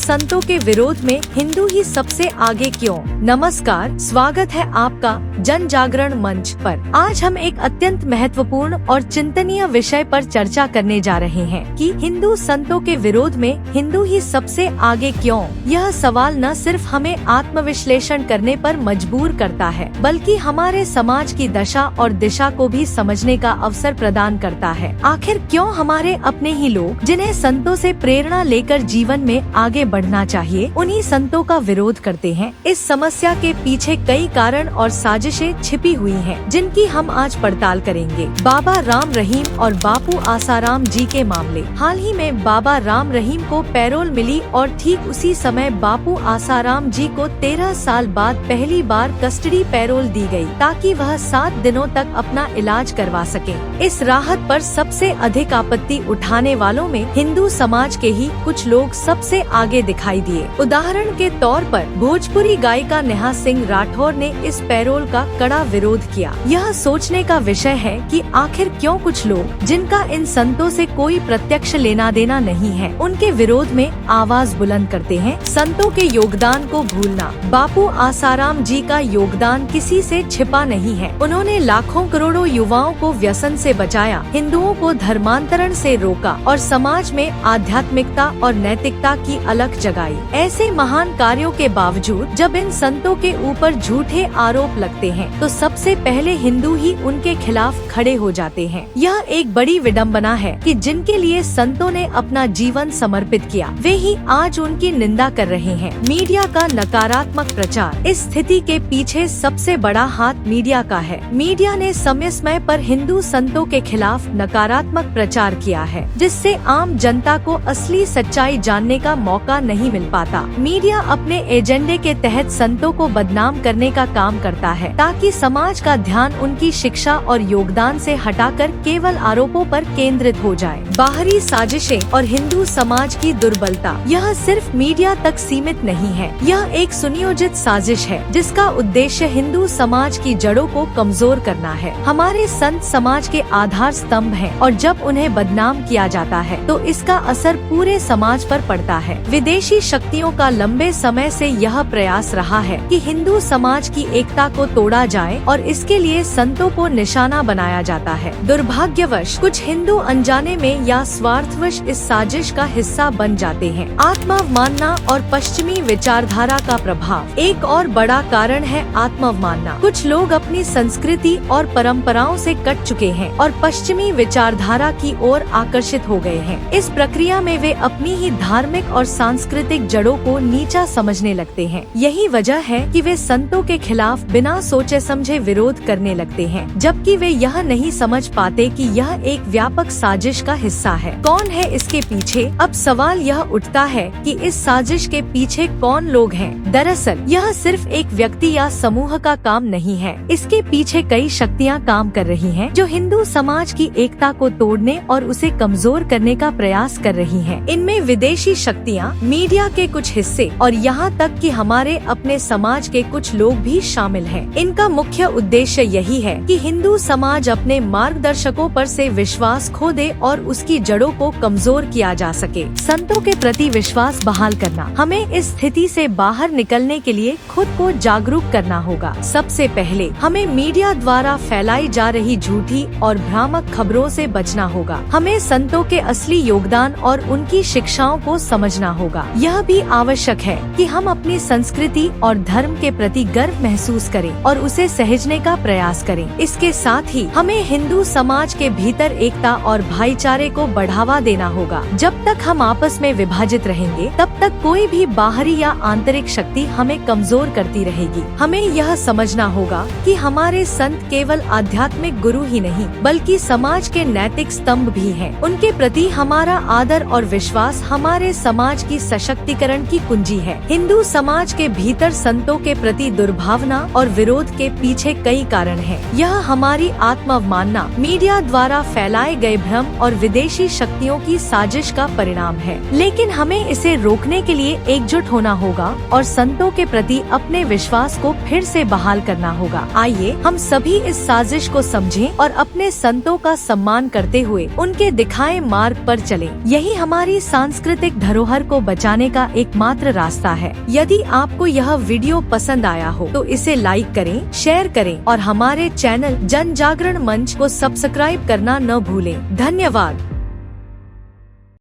संतों के विरोध में हिंदू ही सबसे आगे क्यों? नमस्कार, स्वागत है आपका जन जागरण मंच पर। आज हम एक अत्यंत महत्वपूर्ण और चिंतनीय विषय पर चर्चा करने जा रहे हैं कि हिंदू संतों के विरोध में हिंदू ही सबसे आगे क्यों? यह सवाल न सिर्फ हमें आत्मविश्लेषण करने पर मजबूर करता है, बल्कि हमारे समाज की दशा और दिशा को भी समझने का अवसर प्रदान करता है। आखिर क्यों हमारे अपने ही लोग, जिन्हें संतों से प्रेरणा लेकर जीवन में आगे बढ़ना चाहिए, उन्हीं संतों का विरोध करते हैं? इस समस्या के पीछे कई कारण और साजिशें छिपी हुई हैं, जिनकी हम आज पड़ताल करेंगे। बाबा राम रहीम और बापू आसाराम जी के मामले। हाल ही में बाबा राम रहीम को पैरोल मिली और ठीक उसी समय बापू आसाराम जी को 13 साल बाद पहली बार कस्टडी पैरोल दी गई, ताकि वह 7 दिनों तक अपना इलाज करवा सके। इस राहत पर सबसे अधिक आपत्ति उठाने वालों में हिंदू समाज के ही कुछ लोग सबसे आगे दिखाई दिए। उदाहरण के तौर पर भोजपुरी गायिका नेहा सिंह राठौर ने इस पैरोल का कड़ा विरोध किया। यह सोचने का विषय है कि आखिर क्यों कुछ लोग, जिनका इन संतों से कोई प्रत्यक्ष लेना देना नहीं है, उनके विरोध में आवाज बुलंद करते हैं। संतों के योगदान को भूलना। बापू आसाराम जी का योगदान किसी से छिपा नहीं है। उन्होंने लाखों करोड़ों युवाओं को व्यसन से बचाया, हिंदुओं को धर्मांतरण से रोका और समाज में आध्यात्मिकता और नैतिकता की अलख जगाई। ऐसे महान कार्यों के बावजूद जब इन संतों के ऊपर झूठे आरोप लगते हैं, तो सबसे पहले हिंदू ही उनके खिलाफ खड़े हो जाते हैं। यह एक बड़ी विडंबना है कि जिनके लिए संतों ने अपना जीवन समर्पित किया, वे ही आज उनकी निंदा कर रहे हैं। मीडिया का नकारात्मक प्रचार। इस स्थिति के पीछे सबसे बड़ा हाथ मीडिया का है। मीडिया ने समय समय पर हिंदू संतों के खिलाफ नकारात्मक प्रचार किया है, जिससे आम जनता को असली सच्चाई जानने का मौका नहीं मिल पाता। मीडिया अपने एजेंडे के तहत संतों को बदनाम करने का काम करता है, ताकि समाज का ध्यान उनकी शिक्षा और योगदान से हटाकर केवल आरोपों पर केंद्रित हो जाए। बाहरी साजिशें और हिंदू समाज की दुर्बलता। यह सिर्फ मीडिया तक सीमित नहीं है। यह एक सुनियोजित साजिश है, जिसका उद्देश्य हिंदू समाज की जड़ों को कमजोर करना है। हमारे संत समाज के आधार स्तंभ हैं, और जब उन्हें बदनाम किया जाता है, तो इसका असर पूरे समाज पर पड़ता है। विदेशी शक्तियों का लंबे समय से यह प्रयास रहा है कि हिंदू समाज की एकता को तोड़ा जाए, और इसके लिए संतों को निशाना बनाया जाता है। दुर्भाग्यवश कुछ हिंदू अनजाने में या स्वार्थवश इस साजिश का हिस्सा बन जाते हैं। आत्मावमानना और पश्चिमी विचारधारा का प्रभाव। एक और बड़ा कारण है आत्मावमानना। कुछ लोग अपनी संस्कृति और परंपराओं से कट चुके हैं और पश्चिमी विचारधारा की ओर आकर्षित हो गए हैं। इस प्रक्रिया में वे अपनी ही धार्मिक और सांस्कृतिक जड़ों को नीचा समझने लगते हैं। यही वजह है कि वे संतों के खिलाफ बिना सोचे समझे विरोध करने लगते हैं, जबकि वे यह नहीं समझ पाते कि यह एक व्यापक साजिश का हिस्सा है। कौन है इसके पीछे? अब सवाल यह उठता है कि इस साजिश के पीछे कौन लोग हैं? दरअसल यह सिर्फ एक व्यक्ति या समूह का काम नहीं है। इसके पीछे कई शक्तियाँ काम कर रही हैं, जो हिंदू समाज की एकता को तोड़ने और उसे कमजोर करने का प्रयास कर रही हैं। इनमें विदेशी शक्तियाँ, मीडिया के कुछ हिस्से और यहाँ तक कि हमारे अपने समाज के कुछ लोग भी शामिल हैं। इनका मुख्य उद्देश्य यही है कि हिंदू समाज अपने मार्गदर्शकों पर से विश्वास खो दे और उसकी जड़ों को कमजोर किया जा सके। संतों के प्रति विश्वास बहाल करना। हमें इस स्थिति से बाहर निकलने के लिए खुद को जागरूक करना होगा। सबसे पहले हमें मीडिया द्वारा फैलाई जा रही झूठी और भ्रामक खबरों से बचना होगा। हमें संतों के असली योगदान और उनकी शिक्षाओं को समझना होगा। यह भी आवश्यक है कि हम अपनी संस्कृति और धर्म के प्रति गर्व महसूस करें और उसे सहेजने का प्रयास करें। इसके साथ ही हमें हिंदू समाज के भीतर एकता और भाईचारे को बढ़ावा देना होगा। जब तक हम आपस में विभाजित रहेंगे, तब तक कोई भी बाहरी या आंतरिक शक्ति हमें कमजोर करती रहेगी। हमें यह समझना होगा कि हमारे संत केवल आध्यात्मिक गुरु ही नहीं, बल्कि समाज के नैतिक स्तंभ भी हैं। उनके प्रति हमारा आदर और विश्वास हमारे समाज की सशक्तिकरण की कुंजी है। हिंदू समाज के भीतर संतों के प्रति दुर्भावना और विरोध के पीछे कई कारण हैं। यह हमारी आत्मावमानना, मीडिया द्वारा फैलाए गए भ्रम और विदेशी शक्तियों की साजिश का परिणाम है। लेकिन हमें इसे रोकने के लिए एकजुट होना होगा और संतों के प्रति अपने विश्वास को फिर से बहाल करना होगा। आइए हम सभी इस साजिश को समझें और अपने संतों का सम्मान करते हुए उनके दिखाए मार्ग पर चलें। यही हमारी सांस्कृतिक धरोहर को बचाने का एकमात्र रास्ता है। यदि आपको यह वीडियो पसंद आया हो तो इसे लाइक करें, शेयर करें और हमारे चैनल जन जागरण मंच को सब्सक्राइब करना न भूलें। धन्यवाद।